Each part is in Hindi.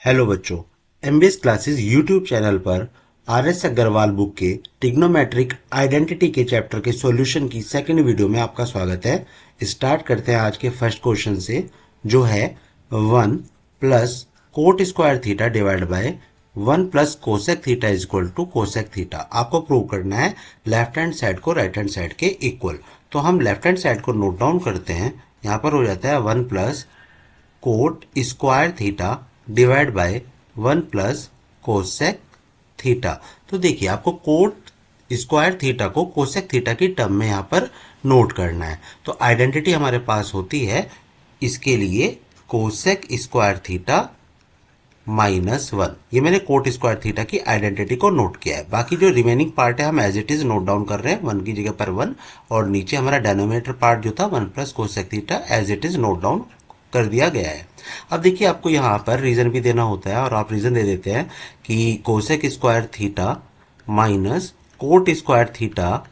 हेलो बच्चों, एमबीएस क्लासेस यूट्यूब चैनल पर आर एस अग्रवाल बुक के ट्रिग्नोमेट्रिक आइडेंटिटी के चैप्टर के सॉल्यूशन की सेकंड वीडियो में आपका स्वागत है। स्टार्ट करते हैं आज के फर्स्ट क्वेश्चन से, जो है 1 plus cot square theta divide by 1 plus cosec theta is equal to cosec theta. आपको प्रूव करना है लेफ्ट हैंड साइड को राइट हैंड साइड के इक्वल। तो हम लेफ्ट हैंड साइड को नोट डाउन करते हैं। यहाँ पर हो जाता है 1 plus cot square theta divide by 1 plus cosec theta. तो देखिए, आपको कोट स्क्वायर थीटा को कोसेक थीटा की टर्म में यहाँ पर नोट करना है। तो आइडेंटिटी हमारे पास होती है इसके लिए कोसेक स्क्वायर थीटा -1। ये मैंने कोट स्क्वायर थीटा की आइडेंटिटी को नोट किया है। बाकी जो रिमेनिंग पार्ट है हम as it is note down कर रहे हैं, 1 की जगह पर 1, और नीचे हमारा डेनोमिनेटर पार्ट जो था 1 plus cosec theta as it is note down कर दिया गया है। अब देखिए, आपको यहाँ पर रीजन भी देना होता है और आप रीजन दे देते हैं कि cosec square theta minus cot square theta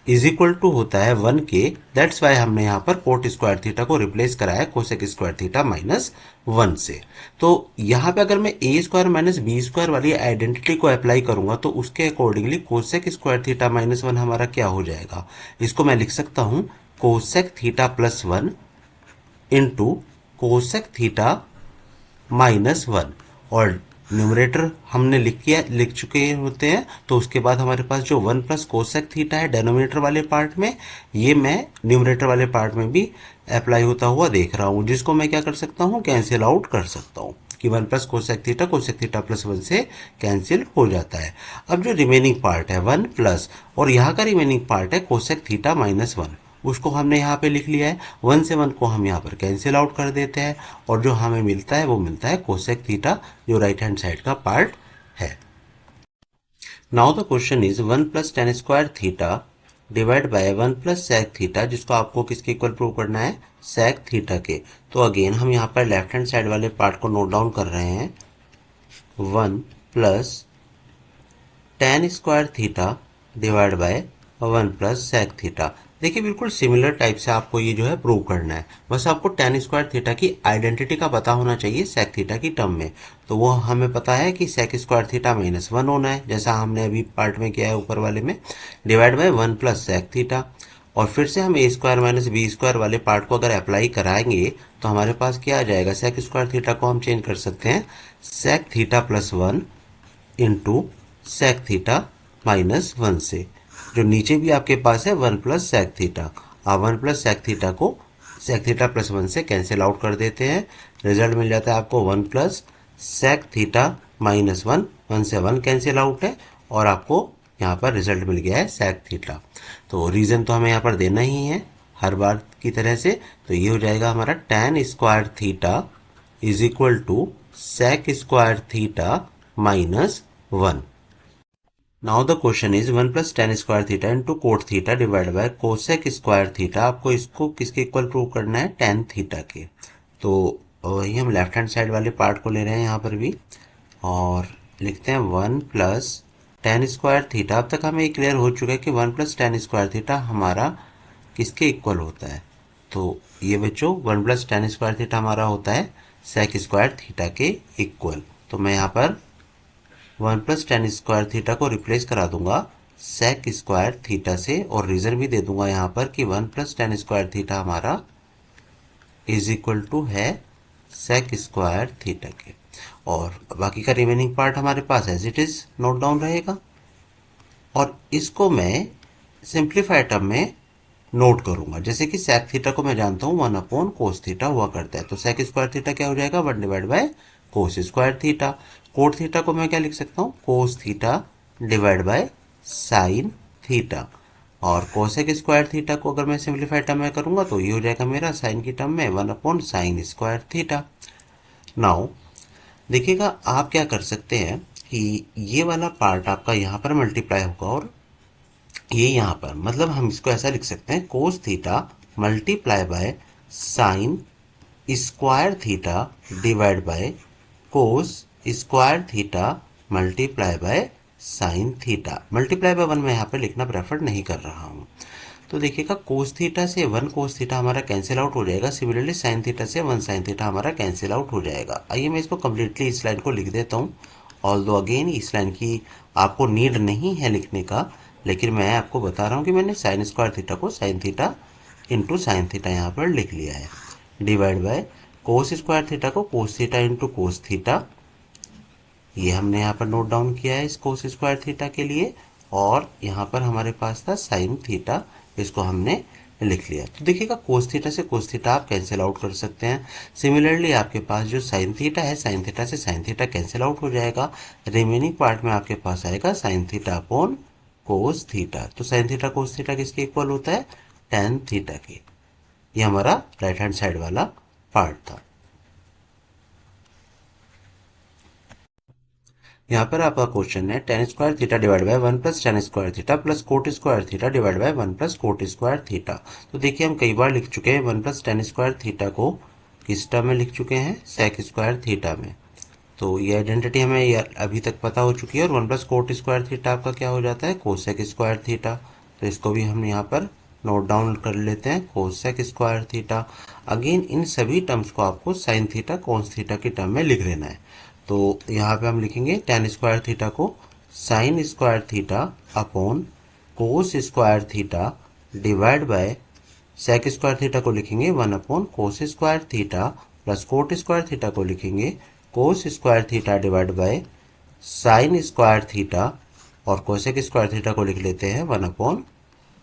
is equal to होता है 1 के। दैट्स वाई हमने यहाँ पर कोट स्क्वायर थीटा को रिप्लेस कराया कोसेक स्क्वायर थीटा -1 से। तो यहाँ पे अगर मैं A square minus B square वाली आइडेंटिटी को अप्लाई करूंगा तो उसके अकॉर्डिंगली कोसेक स्क्वायर थीटा -1 हमारा क्या हो जाएगा, इसको मैं लिख सकता हूँ cosec theta +1 into cosec theta -1। और न्यूमरेटर हमने लिख चुके होते हैं। तो उसके बाद हमारे पास जो 1 प्लस कोसेक थीटा है डेनोमिनेटर वाले पार्ट में, ये मैं न्यूमरेटर वाले पार्ट में भी अप्लाई होता हुआ देख रहा हूँ, जिसको मैं क्या कर सकता हूँ, कैंसिल आउट कर सकता हूँ कि 1 प्लस कोसेक थीटा +1 से कैंसिल हो जाता है। अब जो रिमेनिंग पार्ट है 1 प्लस, और यहाँ का रिमेनिंग पार्ट है कोसेक थीटा -1, उसको हमने यहाँ पे लिख लिया है। 1 से 1 को हम यहाँ पर कैंसिल आउट कर देते हैं और जो हमें मिलता है वो मिलता है कोसेक थीटा, जो राइट हैंड साइड का पार्ट है। Now the question is 1 plus tan square theta divide by 1 plus sec theta, जिसको आपको किसके इक्वल प्रूव करना है, सेक थीटा के। तो अगेन हम यहाँ पर लेफ्ट हैंड साइड वाले पार्ट को नोट डाउन कर रहे हैं। 1 plus tan square theta divide by 1 plus sec theta. देखिए, बिल्कुल सिमिलर टाइप से आपको ये जो है प्रूव करना है। बस आपको टेन स्क्वायर थीटा की आइडेंटिटी का पता होना चाहिए सेक थीटा की टर्म में। तो वो हमें पता है कि सेक स्क्वायर थीटा -1 होना है, जैसा हमने अभी पार्ट में किया है ऊपर वाले में, divide by 1 plus sec theta. और फिर से हम A square minus B square वाले पार्ट को अगर अप्लाई कराएंगे तो हमारे पास क्या आ जाएगा, सेक स्क्वायर थीटा को हम चेंज कर सकते हैं sec theta +1 into sec theta -1 से। जो नीचे भी आपके पास है 1 प्लस सेक थीटा, आप 1 प्लस सेक थीटा को सेक थीटा +1 से कैंसिल आउट कर देते हैं। रिजल्ट मिल जाता है आपको 1 प्लस सेक थीटा -1। 1 से 1 कैंसिल आउट है और आपको यहाँ पर रिजल्ट मिल गया है सेक थीटा। तो रीजन तो हमें यहाँ पर देना ही है हर बार की तरह से। तो ये हो जाएगा हमारा tan square theta is equal to sec square theta -1। Now the question is 1 plus tan square theta into cot theta divide by cosec square theta. आपको इसको किसके इक्वल प्रूव करना है, टेन थीटा के। तो वही हम लेफ्ट हैंड साइड वाले पार्ट को ले रहे हैं यहाँ पर भी, और लिखते हैं 1 प्लस टेन स्क्वायर थीटा। अब तक हमें ये क्लियर हो चुका है कि 1 प्लस टेन स्क्वायर थीटा हमारा किसके इक्वल होता है। तो ये बच्चों 1 प्लस टेन स्क्वायर थीटा हमारा होता है सेक स्क्वायर थीटा के इक्वल। तो मैं यहाँ पर 1 प्लस टेन स्क्वायर थीटा को रिप्लेस करा दूंगा सेक स्क्वायर थीटा से, और रीजन भी दे दूंगा यहाँ पर कि 1 प्लस टेन स्क्वायर थीटा हमारा इज इक्वल टू है सेक स्क्वायर थीटा के। और बाकी का रिमेनिंग पार्ट हमारे पास as it is note down रहेगा, और इसको मैं सिंप्लीफाइड टर्म में नोट करूंगा। जैसे कि सेक थीटा को मैं जानता हूँ 1/कोस थीटा हुआ करता है, तो सेक स्क्वायर थीटा क्या हो जाएगा, 1 divide by cos square theta. Cot theta को मैं क्या लिख सकता हूँ, कोस theta divide by sine theta. और कोसेक स्क्वायर थीटा को अगर मैं सिंप्लीफाइड टर्म में करूंगा तो ये हो जाएगा मेरा साइन की टर्म में 1/साइन स्क्वायर थीटा। नाउ देखिएगा, आप क्या कर सकते हैं कि ये वाला पार्ट आपका यहाँ पर मल्टीप्लाई होगा और ये यहाँ पर, मतलब हम इसको ऐसा लिख सकते हैं cos theta multiply by sine square theta divide by cos square theta multiply by sine theta. Multiply by 1 मैं यहाँ पे लिखना प्रेफर नहीं कर रहा हूँ। तो देखिएगा कोस थीटा से 1 कोस थीटा हमारा कैंसिल आउट हो जाएगा। सिमिलरली साइन थीटा से 1 साइन थीटा हमारा कैंसिल आउट हो जाएगा। आइए मैं इसको कम्प्लीटली इस लाइन को लिख देता हूँ। ऑल्दो अगेन इस लाइन की आपको नीड नहीं है लिखने का, लेकिन मैं आपको बता रहा हूँ कि मैंने साइन स्क्वायर थीटा को sine theta into sine theta यहाँ पर लिख लिया है। Divide by cos square theta को cos theta into cos theta, ये हमने यहाँ पर नोट डाउन किया है इस कोस स्क्वायर थीटा के लिए। और यहाँ पर हमारे पास था साइन थीटा, इसको हमने लिख लिया। तो देखिएगा कोस थीटा से कोस थीटा आप कैंसिल आउट कर सकते हैं। सिमिलरली आपके पास जो साइन थीटा है, साइन थीटा से साइन थीटा कैंसिल आउट हो जाएगा। रिमेनिंग पार्ट में आपके पास आएगा साइन थीटा अपॉन कोस थीटा। तो साइन थीटा कोस थीटा किसके इक्वल होता है? टेन थीटा के। ये हमारा राइट हैंड साइड वाला पार्ट था। यहाँ पर आपका क्वेश्चन है ten square theta divide by 1 plus tan square theta plus cot square theta divide by 1 plus cot square theta. तो देखिए हम कई बार लिख चुके हैं 1 प्लस टेन स्क्वायर थीटा को किस टर्म में लिख चुके हैं? सेक स्क्वायर थीटा में। तो ये आइडेंटिटी हमें अभी तक पता हो चुकी है। और 1 प्लस कोट स्क्वायर थीटा आपका क्या हो जाता है? Cosec square theta. तो इसको भी हम यहाँ पर नोट डाउन कर लेते हैं, कोसेक स्क्वायर थीटा। अगेन इन सभी टर्म्स को आपको साइन थीटा कॉस थीटा की टर्म में लिख लेना है। तो यहाँ पे हम लिखेंगे टेन स्क्वायर थीटा को sine square theta upon cos square theta divide by sec square theta को लिखेंगे 1 upon cos square theta plus cot square theta को लिखेंगे cos square theta divide by sine square theta. और कोसेक स्क्वायर थीटा को लिख लेते हैं 1 अपॉन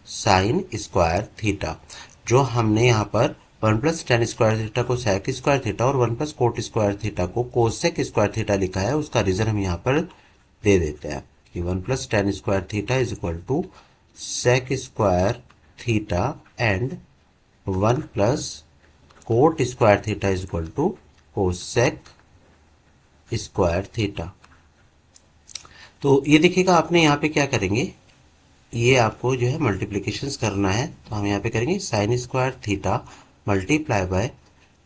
साइन स्क्वायर थीटा। जो हमने यहाँ पर 1 प्लस टेन स्क्वायर थीटा को सेक स्क्वायर थीटा और 1 प्लस कोट स्क्वायर थीटा को कोसेक स्क्वायर थीटा लिखा है, उसका रीजन हम यहाँ पर दे देते हैं कि 1 plus tan square theta is equal to sec square theta and 1 plus cot square theta is equal to cosec square theta. तो ये देखिएगा आपने यहाँ पे क्या करेंगे, ये आपको जो है मल्टीप्लीकेशंस करना है। तो हम यहाँ पे करेंगे sign square theta multiply by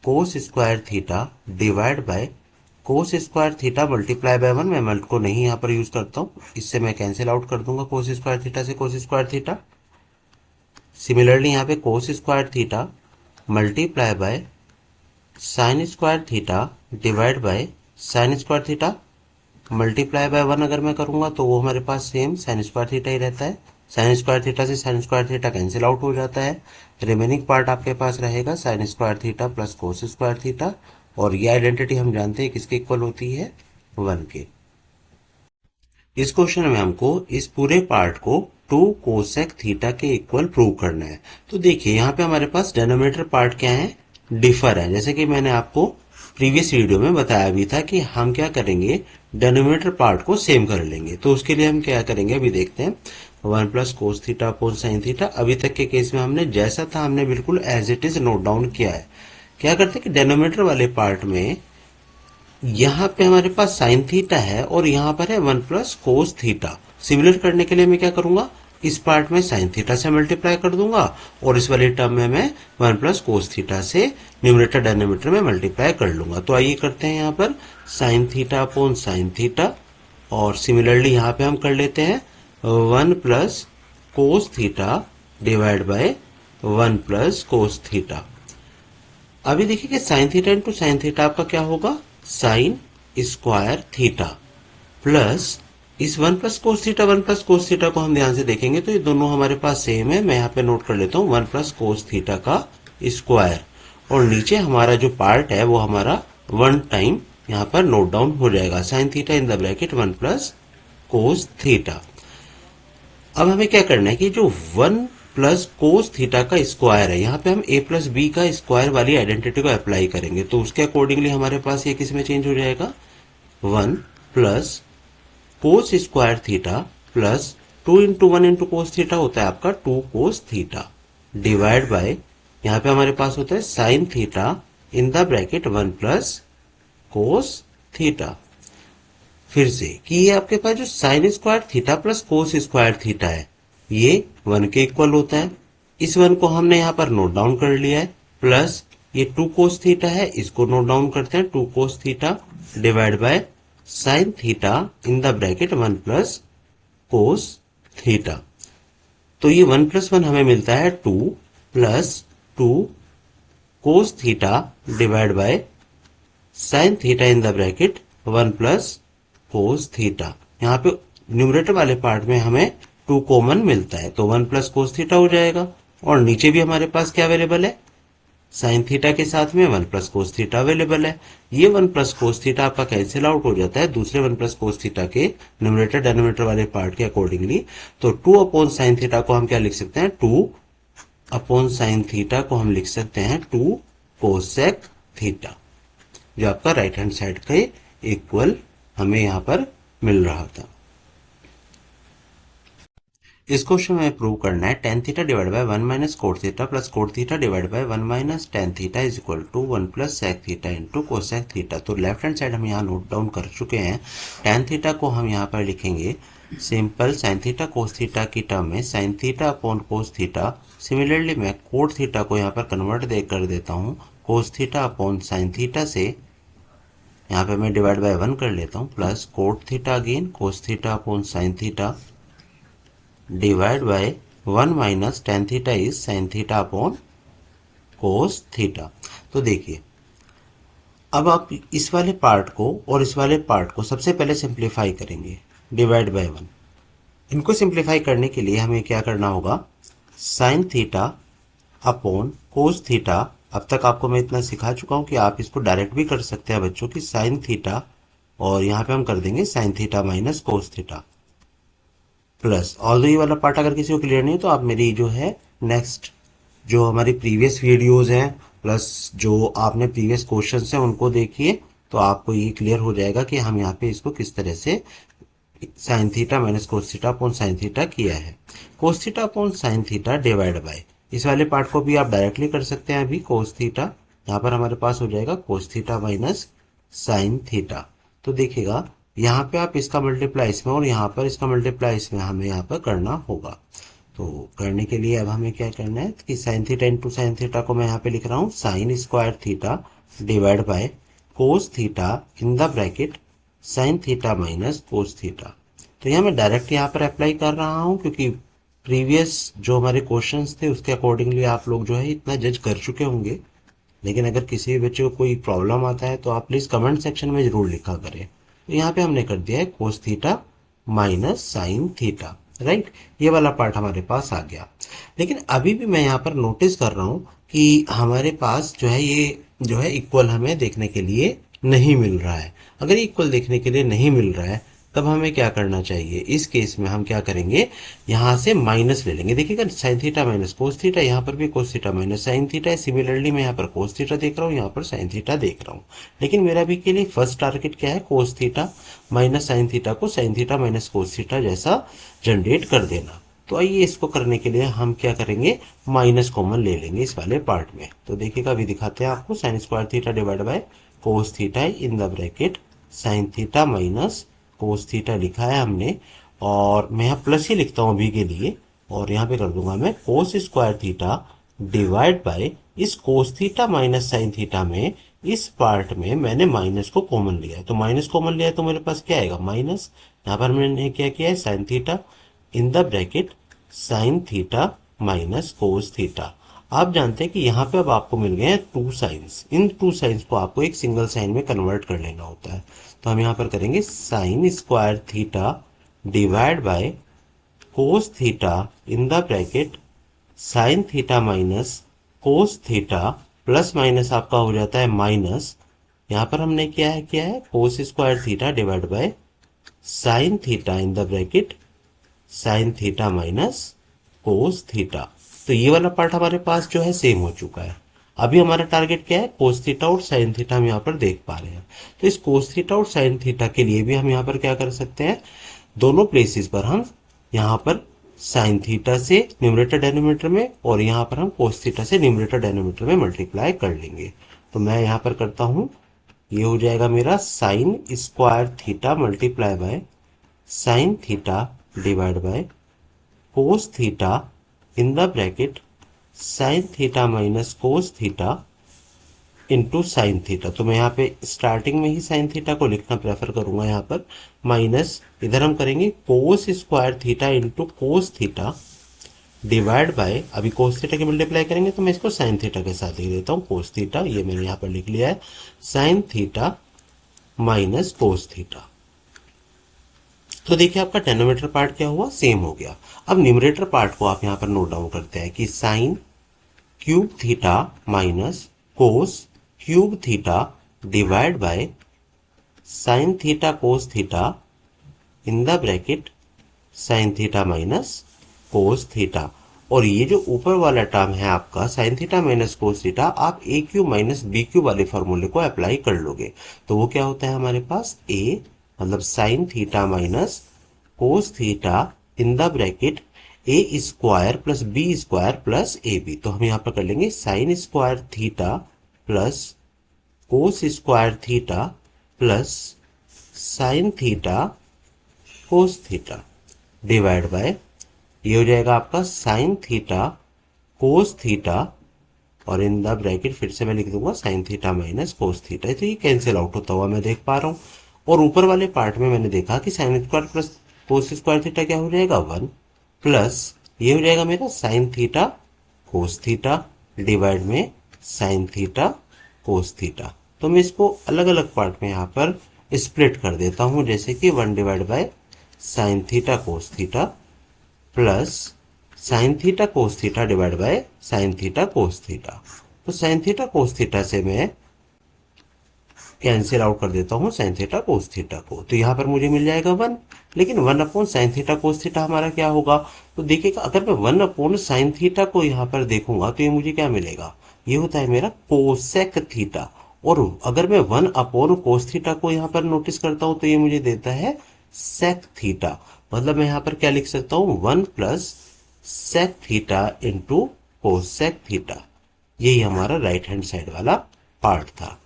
cos square theta divide by cos square theta multiply by 1। मैं मल्ट को नहीं यहाँ पर यूज करता हूँ, इससे मैं कैंसिल आउट कर दूंगा कोस स्क्वायर थीटा से कोस स्क्वायर थीटा। सिमिलरली यहाँ पे कोस square theta multiply by sine square theta divide by sine square theta multiply by 1 अगर मैं करूंगा तो वो हमारे पास सेम साइन स्क्वायर थीटा ही रहता है। साइन स्क्वायर थीटा से sign square theta cancel out हो जाता है। रिमेनिंग पार्ट आपके पास रहेगा sign square theta plus cos square theta. और ये आइडेंटिटी हम जानते हैं किसके इक्वल होती है? 1 के। इस क्वेश्चन में हमको इस पूरे पार्ट को 2 कोसेक थीटा के इक्वल प्रूव करना है। तो देखिए यहाँ पे हमारे पास डिनोमिनेटर पार्ट क्या है? डिफर है। जैसे कि मैंने आपको प्रीवियस वीडियो में बताया भी था कि हम क्या करेंगे, डिनोमिनेटर पार्ट को सेम कर लेंगे। तो उसके लिए हम क्या करेंगे अभी देखते हैं। 1 plus cos theta upon sine theta, अभी तक के केस में हमने जैसा था हमने बिल्कुल as it is note down किया है। क्या करते हैं कि डिनोमिनेटर वाले पार्ट में यहाँ पे हमारे पास साइन थीटा है और यहाँ पर है 1 प्लस कोस थीटा। सिमिलर करने के लिए मैं क्या करूंगा, इस पार्ट में साइन थीटा से मल्टीप्लाई कर दूंगा और इस वाले टर्म में मैं 1 प्लस कोस थीटा से न्यूमरेटर डिनोमिनेटर में मल्टीप्लाई कर लूंगा। तो आइए करते हैं यहाँ पर sine theta upon sine theta. और सिमिलरली यहाँ पे हम कर लेते हैं 1 plus cos theta divide by 1 plus cos theta. अभी देखिए कि sign theta into sine theta आपका क्या होगा? साइन स्क्वायर थीटा प्लस इस 1 plus cos theta 1 plus cos theta को हम ध्यान से देखेंगे तो ये दोनों हमारे पास सेम है। मैं यहाँ पे नोट कर लेता हूँ 1 प्लस कोस थीटा का स्क्वायर। और नीचे हमारा जो पार्ट है वो हमारा 1 टाइम यहाँ पर नोट डाउन हो जाएगा, sine theta in the bracket 1 plus cos theta. अब हमें क्या करना है कि जो 1 प्लस कोस थीटा का स्क्वायर है, यहाँ पे हम a प्लस बी का स्क्वायर वाली आइडेंटिटी को अप्लाई करेंगे। तो उसके अकॉर्डिंगली हमारे पास ये किस में चेंज हो जाएगा? 1 plus cos square theta plus 2 into 1 into cos theta होता है आपका 2 कोस थीटा डिवाइड बाय यहाँ पे हमारे पास होता है sine theta in the bracket 1 plus cos theta. फिर से कि ये आपके पास जो sign square theta plus cos square theta है ये 1 के इक्वल होता है। इस 1 को हमने यहाँ पर नोट डाउन कर लिया है। प्लस ये 2 कोस थीटा है, इसको नोट डाउन करते हैं 2 कोस theta divide by sine theta in the bracket 1 plus cos theta. तो ये 1+1 हमें मिलता है 2 plus 2 cos theta divide by sine theta in the bracket 1 plus cos theta. यहाँ पे न्यूमरेटर वाले पार्ट में हमें 2 कॉमन मिलता है, तो 1 प्लस कोस थीटा हो जाएगा। और नीचे भी हमारे पास क्या अवेलेबल है, साइन थीटा के साथ में 1 प्लस कोस थीटा अवेलेबल है। ये 1 प्लस कोस थीटा आपका कैंसिल आउट हो जाता है दूसरे 1 प्लस कोस थीटा के न्यूमरेटर डेनोमिनेटर वाले पार्ट के अकॉर्डिंगली। तो 2 अपॉन साइन थीटा को हम क्या लिख सकते हैं, 2 अपॉन साइन थीटा को हम लिख सकते हैं 2 कोसेक थीटा, जो आपका राइट हैंड साइड के इक्वल हमें यहां पर मिल रहा था। इस क्वेश्चन में प्रूव करना है tan theta divide by 1 minus cot theta plus cot theta divide by 1 minus tan theta is equal to 1 plus sec theta into cosec theta. तो लेफ्ट हैंड साइड हम यहाँ नोट डाउन कर चुके हैं। टेन थीटा को हम यहाँ पर लिखेंगे simple sign theta cos theta की टर्म में sine theta upon cos theta. Similarly मैं कोट थीटा को यहाँ पर कन्वर्ट कर देता हूँ cos theta upon sine theta से, यहाँ पे मैं डिवाइड बाय 1 कर लेता हूँ, plus cot theta again cos theta upon sine theta divide by 1 minus tan theta is sine theta upon cos theta. तो देखिए अब आप इस वाले पार्ट को और इस वाले पार्ट को सबसे पहले सिंप्लीफाई करेंगे डिवाइड बाय 1। इनको सिंप्लीफाई करने के लिए हमें क्या करना होगा, sine theta upon cos theta. अब तक आपको मैं इतना सिखा चुका हूं कि आप इसको डायरेक्ट भी कर सकते हैं बच्चों की, साइन थीटा और यहाँ पे हम कर देंगे sign theta minus cos theta plus, all ये वाला पार्ट अगर किसी को क्लियर नहीं है तो आप मेरी जो है नेक्स्ट जो हमारी प्रीवियस वीडियोस हैं प्लस जो आपने प्रीवियस क्वेश्चंस हैं उनको देखिए, तो आपको ये क्लियर हो जाएगा कि हम यहाँ पे इसको किस तरह से sign theta minus cos theta upon sine theta किया है। Cos theta upon sine theta divide by, इस वाले पार्ट को भी आप डायरेक्टली कर सकते हैं अभी, कोस थीटा यहाँ पर हमारे पास हो जाएगा कोस थीटा माइनस साइन थीटा। तो देखिएगा यहाँ पे आप इसका मल्टीप्लाई इसमें और यहाँ पर इसका मल्टीप्लाई इसमें हमें यहाँ पर करना होगा। तो करने के लिए अब हमें क्या करना है कि sign theta into sine theta को मैं यहाँ पे लिख रहा हूँ sign square theta divide by cos theta in the bracket sign theta minus cos theta. तो यहाँ मैं डायरेक्ट यहाँ पर अप्लाई कर रहा हूँ क्योंकि प्रीवियस जो हमारे क्वेश्चंस थे उसके अकॉर्डिंगली आप लोग जो है इतना जज कर चुके होंगे। लेकिन अगर किसी भी बच्चे को कोई प्रॉब्लम आता है तो आप प्लीज कमेंट सेक्शन में जरूर लिखा करें। तो यहाँ पे हमने कर दिया है cos theta minus sine theta, right. ये वाला पार्ट हमारे पास आ गया। लेकिन अभी भी मैं यहाँ पर नोटिस कर रहा हूँ कि हमारे पास जो है ये जो है इक्वल हमें देखने के लिए नहीं मिल रहा है। अगर इक्वल देखने के लिए नहीं मिल रहा है तब हमें क्या करना चाहिए, इस केस में हम क्या करेंगे, यहाँ से माइनस ले लेंगे। देखिएगा sign theta minus cos theta, यहाँ पर भी कोस थीटा माइनस साइन थीटा है। सिमिलरली मैं यहाँ पर कोस थीटा देख रहा हूँ, यहाँ पर साइन थीटा देख रहा हूँ। लेकिन मेरा भी के लिए फर्स्ट टारगेट क्या है, cos theta minus sine theta को sine theta minus cos theta जैसा जनरेट कर देना। तो आइए इसको करने के लिए हम क्या करेंगे, माइनस कॉमन ले लेंगे इस वाले पार्ट में। तो देखिएगा अभी दिखाते हैं आपको, sign square theta divide by cos theta in the bracket sign theta minus cos theta लिखा है हमने, और मैं यहाँ प्लस ही लिखता हूँ अभी के लिए, और यहाँ पे कर दूंगा मैं cos square theta divide by इस cos theta minus sine theta में इस पार्ट में मैंने माइनस को कॉमन लिया है। तो माइनस कॉमन लिया है तो मेरे पास क्या आएगा, माइनस। यहाँ पर मैंने क्या किया है, sine theta in the bracket sign theta minus cos theta. आप जानते हैं कि यहाँ पे अब आपको मिल गए हैं टू साइंस, इन टू साइंस को आपको एक सिंगल साइन में कन्वर्ट कर लेना होता है। तो हम यहाँ पर करेंगे sign square theta divide by cos theta in the bracket sign theta minus cos theta, plus minus आपका हो जाता है माइनस। यहाँ पर हमने क्या है कोस square theta divide by sine theta in the bracket sign theta minus cos theta. तो ये वाला पार्ट हमारे पास जो है सेम हो चुका है। अभी हमारा टारगेट क्या है, कोस थीटा और साइन थीटा हम यहाँ पर देख पा रहे हैं। तो इस कोस थीटा और साइन थीटा के लिए भी हम यहाँ पर क्या कर सकते हैं, दोनों प्लेसेस पर हम यहाँ पर साइन थीटा से न्यूमरेटर डेनोमिनेटर में और यहाँ पर हम कोस थीटा से न्यूमरेटर डेनोमिनेटर में मल्टीप्लाई कर लेंगे। तो मैं यहाँ पर करता हूँ, ये हो जाएगा मेरा sign square theta multiply by sine theta divide by cos theta in the bracket sign theta minus cos theta into sine theta. तो मैं यहाँ पे स्टार्टिंग में ही साइन थीटा को लिखना प्रेफर करूंगा, यहाँ पर माइनस, इधर हम करेंगे कोस square theta into cos theta divide bye, अभी कोस थीटा की मल्टीप्लाई करेंगे तो मैं इसको साइन थीटा के साथ लिख देता हूँ। कोस थीटा ये मैंने यहाँ पर लिख लिया है, sign theta minus cos theta. तो देखिए आपका डेनोमिनेटर पार्ट क्या हुआ, सेम हो गया। अब न्यूमरेटर पार्ट को आप यहाँ पर नोट डाउन करते हैं कि sign cube theta minus cos cube theta divide by sine theta cos theta in the bracket sign theta minus cos theta. और ये जो ऊपर वाला टर्म है आपका sign theta minus cos theta, आप ए क्यू माइनस बी क्यू वाले फॉर्मूले को अप्लाई कर लोगे तो वो क्या होता है हमारे पास, ए मतलब sine theta minus cos theta in the bracket A square plus B square plus A B. तो हम यहाँ पर कर लेंगे sine square theta plus cos square theta plus sine theta cos theta divide by, ये हो जाएगा आपका साइन थीटा कोस थीटा और इन द ब्रैकेट फिर से मैं लिख दूंगा sign theta minus cos theta. तो ये कैंसिल आउट होता हुआ मैं देख पा रहा हूँ। और ऊपर वाले पार्ट में मैंने देखा कि sine square plus cos square theta क्या हो जाएगा, 1 प्लस ये हो जाएगा मेरा sign theta cos theta divide में साइन थीटा कोस थीटा। तो मैं इसको अलग अलग पार्ट में यहाँ पर स्प्लिट कर देता हूँ, जैसे कि 1 divide by sine theta cos theta plus sine theta cos theta divide by sine theta cos theta. तो साइन थीटा कोस थीटा से मैं कैंसिल आउट कर देता हूँ साइन थीटा कोस थीटा को, तो यहाँ पर मुझे मिल जाएगा 1। लेकिन 1 upon sine theta cos theta हमारा क्या होगा, तो देखिएगा अगर मैं 1 अपॉन साइन थीटा को यहाँ पर देखूंगा तो ये मुझे क्या मिलेगा, ये होता है मेरा कोसेक थीटा। और अगर मैं 1 अपॉन कोस थीटा को यहाँ पर नोटिस करता हूँ तो ये मुझे देता है सेक थीटा। मतलब मैं यहाँ पर क्या लिख सकता हूँ, 1 plus sec theta into cosec theta. यही हमारा राइट हैंड साइड वाला पार्ट था।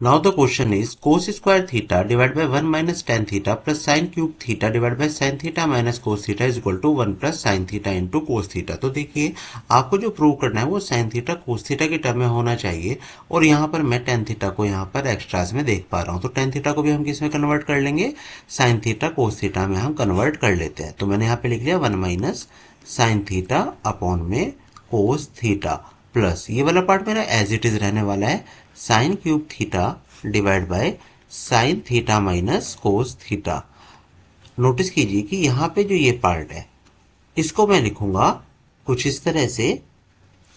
Now the question is cos square theta divided by 1 minus tan theta plus sin cube theta divided by sin theta minus cos theta is equal to 1 plus sin theta into cos theta। तो देखिए आपको जो प्रूव करना है वो sin theta cos theta के टर्म में होना चाहिए। और यहाँ पर मैं tan theta को यहाँ पर एक्स्ट्रास में देख पा रहा हूँ, तो tan theta को भी हम किस में कन्वर्ट कर लेंगे, sin theta cos theta में हम कन्वर्ट कर लेते हैं। तो मैंने यहाँ पे लिख लिया 1 माइनस साइन थीटा अपॉन में कोस थीटा प्लस ये वाला पार्ट मेरा एज इट इज रहने वाला है, sign cube theta divide by sine theta minus cos theta. Notice कीजिए कि यहाँ पे जो ये पार्ट है इसको मैं लिखूंगा कुछ इस तरह से,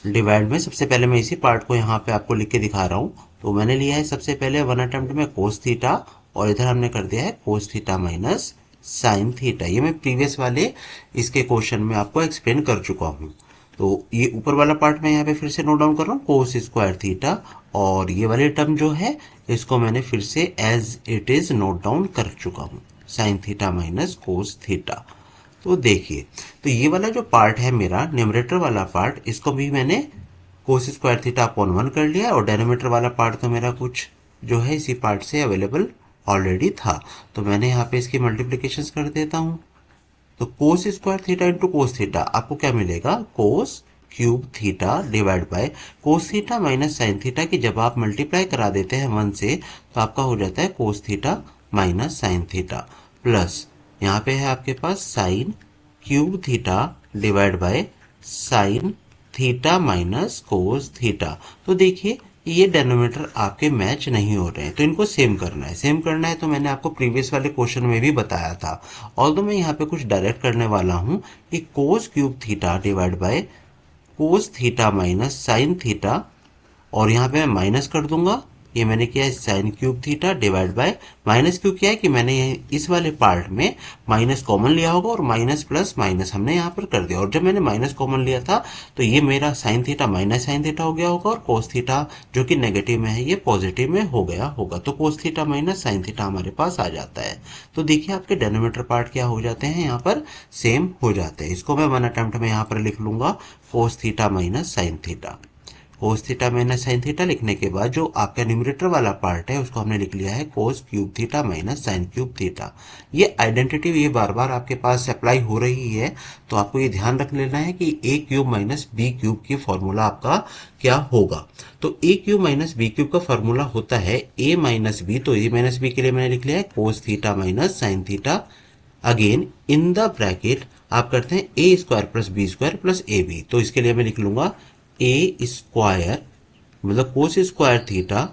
डिवाइड में सबसे पहले मैं इसी पार्ट को यहाँ पे आपको लिख के दिखा रहा हूँ। तो मैंने लिया है सबसे पहले 1 अटेम्प्ट में कोस थीटा और इधर हमने कर दिया है cos theta minus sine theta. ये मैं प्रीवियस वाले इसके क्वेश्चन में आपको एक्सप्लेन कर चुका हूँ। तो ये ऊपर वाला पार्ट मैं यहाँ पे फिर से नोट डाउन कर रहा हूँ, कोस स्क्वायर थीटा, और ये वाले टर्म जो है इसको मैंने फिर से as it is note down कर चुका हूँ, sine theta minus cos theta. तो देखिए तो ये वाला जो पार्ट है मेरा न्यूमरेटर वाला पार्ट, इसको भी मैंने कोस स्क्वायर थीटा अपॉन 1 कर लिया, और डेनोमीटर वाला पार्ट तो मेरा कुछ जो है इसी पार्ट से अवेलेबल ऑलरेडी था। तो मैंने यहाँ पे इसकी मल्टीप्लीकेशन कर देता हूँ। तो कोस square theta into cos theta आपको क्या मिलेगा, cos cube theta divide by cos theta minus sine theta की जब आप मल्टीप्लाई करा देते हैं 1 से तो आपका हो जाता है cos theta minus sine theta plus यहाँ पे है आपके पास sine cube theta divide by sine theta minus cos theta. तो देखिए ये डेनोमीटर आपके मैच नहीं हो रहे हैं, तो इनको सेम करना है। सेम करना है तो मैंने आपको प्रीवियस वाले क्वेश्चन में भी बताया था। ऑल्दो मैं यहाँ पे कुछ डायरेक्ट करने वाला हूँ कि cos cube theta divide by cos theta minus sine theta, और यहाँ पे मैं माइनस कर दूंगा, ये मैंने किया है sign cube theta divide bye, minus क्यों किया है कि मैंने इस वाले पार्ट में माइनस कॉमन लिया होगा और माइनस प्लस माइनस हमने यहाँ पर कर दिया, और जब मैंने माइनस कॉमन लिया था तो ये मेरा sign theta minus sine theta हो गया होगा, और कोस थीटा जो कि नेगेटिव में है ये पॉजिटिव में हो गया होगा। तो कोस थीटा माइनस साइन थीटा हमारे पास आ जाता है। तो देखिए आपके डेनोमीटर पार्ट क्या हो जाते हैं, यहाँ पर सेम हो जाते हैं। इसको मैं 1 अटेम्प्ट में यहाँ पर लिख लूंगा कोस theta minus sine theta. Cos theta minus sine theta लिखने के बाद जो आपका न्यूमरेटर वाला पार्ट है उसको हमने लिख लिया है cos cube theta minus sign cube theta. ये आइडेंटिटी ये बार बार आपके पास अप्लाई हो रही है, तो आपको ये ध्यान रख लेना है कि ए क्यूब माइनस बी क्यूब की फॉर्मूला आपका क्या होगा। तो ए क्यूब माइनस बी क्यूब का फॉर्मूला होता है ए माइनस बी। तो ए माइनस बी के लिए मैंने लिख लिया है cos theta minus sine theta again in the bracket आप करते हैं a square plus B square plus A B. तो इसके लिए मैं लिख लूंगा ए स्क्वायर मतलब cos square theta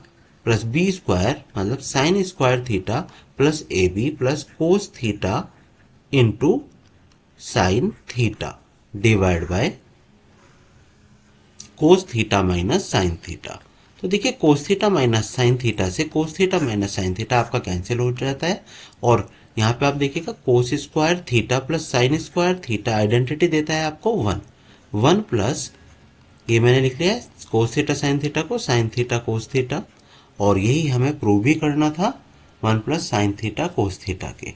plus B square मतलब sine square theta plus A b plus cos theta into sine theta divide by cos theta minus sine theta. तो देखिए cos theta minus sine theta से cos theta minus sine theta आपका कैंसिल हो जाता है और यहाँ पे आप देखिएगा कोस square theta plus sign square theta identity देता है आपको 1 प्लस ये मैंने लिख लिया है cos theta sine theta cos theta और यही हमें प्रूव भी करना था 1 plus sine theta cos theta के।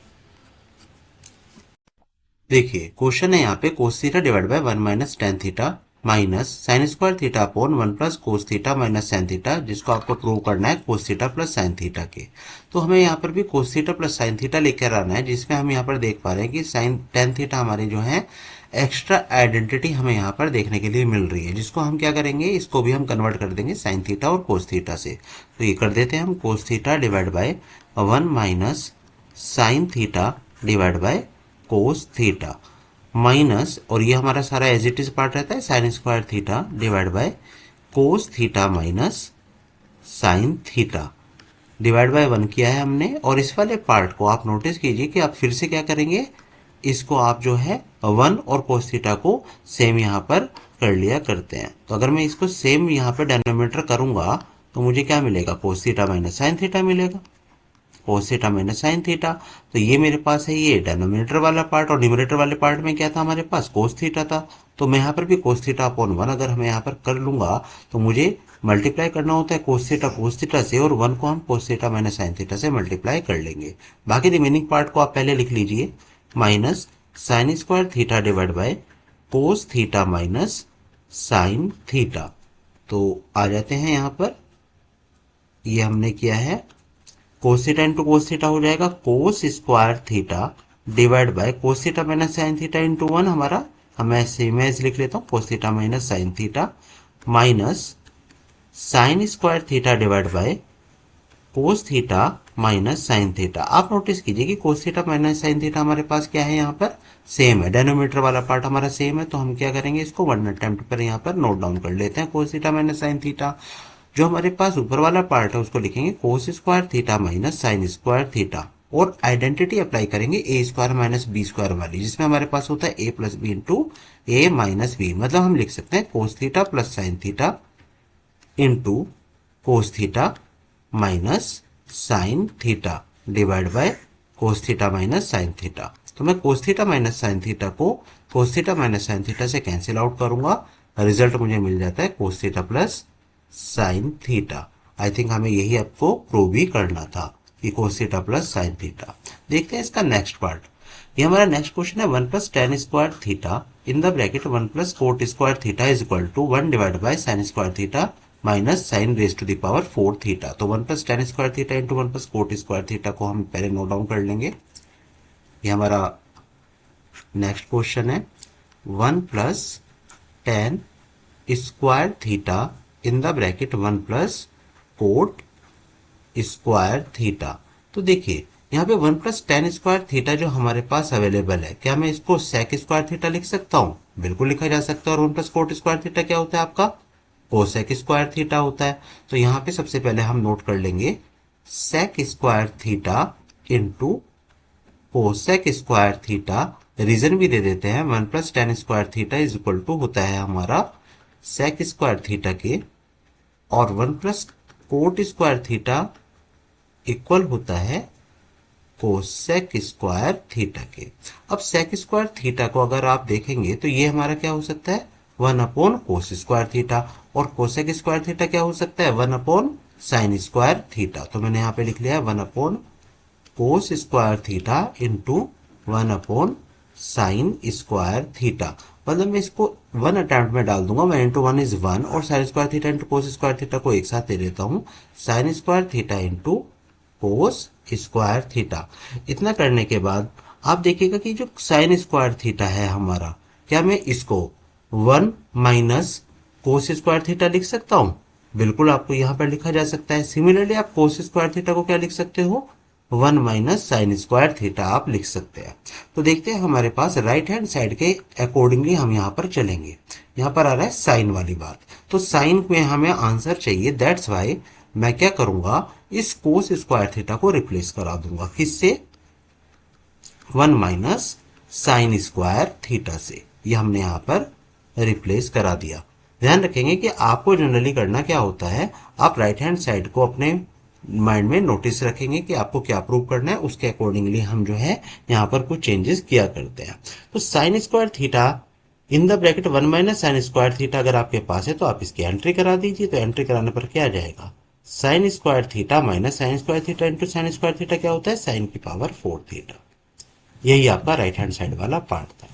देखिए क्वेश्चन है यहाँ पे कोस theta divide by 1 minus tan theta minus sign square theta upon 1 plus cos theta minus sine theta जिसको आपको प्रूव करना है cos theta plus sine theta के। तो हमें यहाँ पर भी कोस थीटा प्लस साइन थीटा लेकर आना है जिसमें हम यहाँ पर देख पा रहे हैं कि साइन टेन थीटा हमारे जो है एक्स्ट्रा आइडेंटिटी हमें यहाँ पर देखने के लिए मिल रही है जिसको हम क्या करेंगे इसको भी हम कन्वर्ट कर देंगे साइन थीटा और कोस थीटा से। तो ये कर देते हैं हम कोस theta divide by 1 minus sine theta divide by cos theta minus और ये हमारा सारा एज इट इज पार्ट रहता है sign square theta divide by cos theta minus sine theta divide by 1 किया है हमने। और इस वाले पार्ट को आप नोटिस कीजिए कि आप फिर से क्या करेंगे इसको आप जो है 1 और कोस थीटा को सेम यहाँ पर कर लिया करते हैं। तो अगर मैं इसको सेम यहाँ पर डेनोमिनेटर करूंगा तो मुझे क्या मिलेगा cos theta minus sine theta मिलेगा cos theta minus sine theta. तो ये मेरे पास है ये डेनोमिनेटर वाला पार्ट और न्यूमरेटर वाले पार्ट में क्या था हमारे पास कोस थीटा था। तो मैं यहाँ पर भी कोस थीटा अपॉन 1 अगर मैं यहाँ पर कर लूंगा तो मुझे मल्टीप्लाई करना होता है कोस थीटा से और 1 को हम कोस थीटा माइनस साइन थीटा से मल्टीप्लाई कर लेंगे। बाकी रिमेनिंग पार्ट को आप पहले लिख लीजिए minus sign square theta divide by cos theta minus sine theta. तो आ जाते हैं यहाँ पर ये हमने किया है cos theta into cos theta हो जाएगा कोस square theta divide by cos theta minus sine theta into 1 हमारा मैं सेम एज लिख लेता हूँ कोस theta minus sine theta minus sign square theta divide by cos theta minus sine theta. आप नोटिस कीजिए कि cos theta minus sine theta हमारे पास क्या है यहाँ पर सेम है डेनोमीटर वाला पार्ट हमारा सेम है। तो हम क्या करेंगे इसको 1 अटेम्प्ट पर यहाँ पर नोट डाउन कर लेते हैं कोस थीटा माइनस साइन थीटा। जो हमारे पास ऊपर वाला पार्ट है उसको लिखेंगे cos square theta minus sign square theta और आइडेंटिटी अप्लाई करेंगे ए स्क्वायर माइनस बी स्क्वायर वाली जिसमें हमारे पास होता है ए प्लस बी इंटू ए माइनस बी। मतलब हम लिख सकते हैं कोस theta plus sine theta into cos theta minus sine theta divide by cos theta minus sine theta. तो मैं cos theta minus sine theta को cos theta minus sine theta से कैंसिल आउट करूंगा रिजल्ट मुझे मिल जाता है cos theta plus sine theta. I think हमें यही आपको प्रूव भी करना था कि cos theta plus sine theta. देखते हैं इसका नेक्स्ट पार्ट। ये हमारा नेक्स्ट क्वेश्चन है 1 plus tan square theta in the bracket 1 plus cot square theta is equal to 1 divide by sine square theta minus sine raise to the power 4 theta. तो 1 plus tan square theta into 1 plus cot square theta को हम पहले नोट डाउन कर लेंगे। ये हमारा नेक्स्ट क्वेश्चन है 1 plus tan square theta in the bracket 1 plus cot square theta. तो देखिए यहाँ पे 1 प्लस टेन स्क्वायर थीटा जो हमारे पास अवेलेबल है क्या मैं इसको सेक स्क्वायर थीटा लिख सकता हूँ? बिल्कुल लिखा जा सकता है। और 1 प्लस कोट स्क्वायर थीटा क्या होता है आपका कोसेक स्क्वायर थीटा होता है। तो यहाँ पे सबसे पहले हम नोट कर लेंगे sec square theta into cosec square theta. Reason भी दे देते हैं 1 plus tan square theta is equal to होता है हमारा सेक स्क्वायर थीटा के और 1 plus cot square theta equal होता है कोसेक स्क्वायर थीटा के। अब सेक स्क्वायर थीटा को अगर आप देखेंगे तो ये हमारा क्या हो सकता है 1 अपॉन कोस स्क्वायर थीटा और कोसेक स्क्वायर थीटा क्या हो सकता है 1 अपॉन साइन स्क्वायर थीटा। तो मैंने यहाँ पे लिख लिया है 1 upon cos square theta into 1 upon sine square theta. मतलब मैं इसको 1 अटेम्प्ट में डाल दूंगा 1 इंटू 1 इज 1 और साइन स्क्वायर थीटा इंटू कोस स्क्वायर थीटा को एक साथ दे देता हूँ साइन स्क्वायर थीटा इंटू कोस स्क्वायर थीटा। इतना करने के बाद आप देखिएगा कि जो साइन स्क्वायर थीटा है हमारा क्या मैं इसको 1 माइनस कोस स्क्वायर थीटा लिख सकता हूँ? बिल्कुल आपको यहाँ पर लिखा जा सकता है। सिमिलरली आप कोस स्क्वायर थीटा को क्या लिख सकते हो one minus sign square theta आप लिख सकते हैं। तो देखते हैं हमारे पास राइट हैंड साइड के अकॉर्डिंगली हम यहाँ पर चलेंगे। यहाँ पर आ रहा है साइन वाली बात, तो साइन में हमें आंसर चाहिए, दैट्स वाई मैं क्या करूंगा, इस कोस स्क्वायर थीटा को रिप्लेस करा दूंगा, किससे, one minus sign square theta से। ये हमने यहाँ पर रिप्लेस करा दिया। ध्यान रखेंगे कि आपको जनरली करना क्या होता है, आप राइट हैंड साइड को अपने माइंड में नोटिस रखेंगे कि आपको क्या प्रूव करना है, उसके अकॉर्डिंगली हम जो है यहाँ पर कुछ चेंजेस किया करते हैं। तो sign square theta in the bracket one minus sign square theta अगर आपके पास है तो आप इसकी एंट्री करा दीजिए। तो एंट्री कराने पर क्या आ जाएगा, sign square theta minus sign square theta into sign square theta क्या होता है, साइन की पावर 4 थीटा। यही आपका राइट हैंड साइड वाला पार्ट था।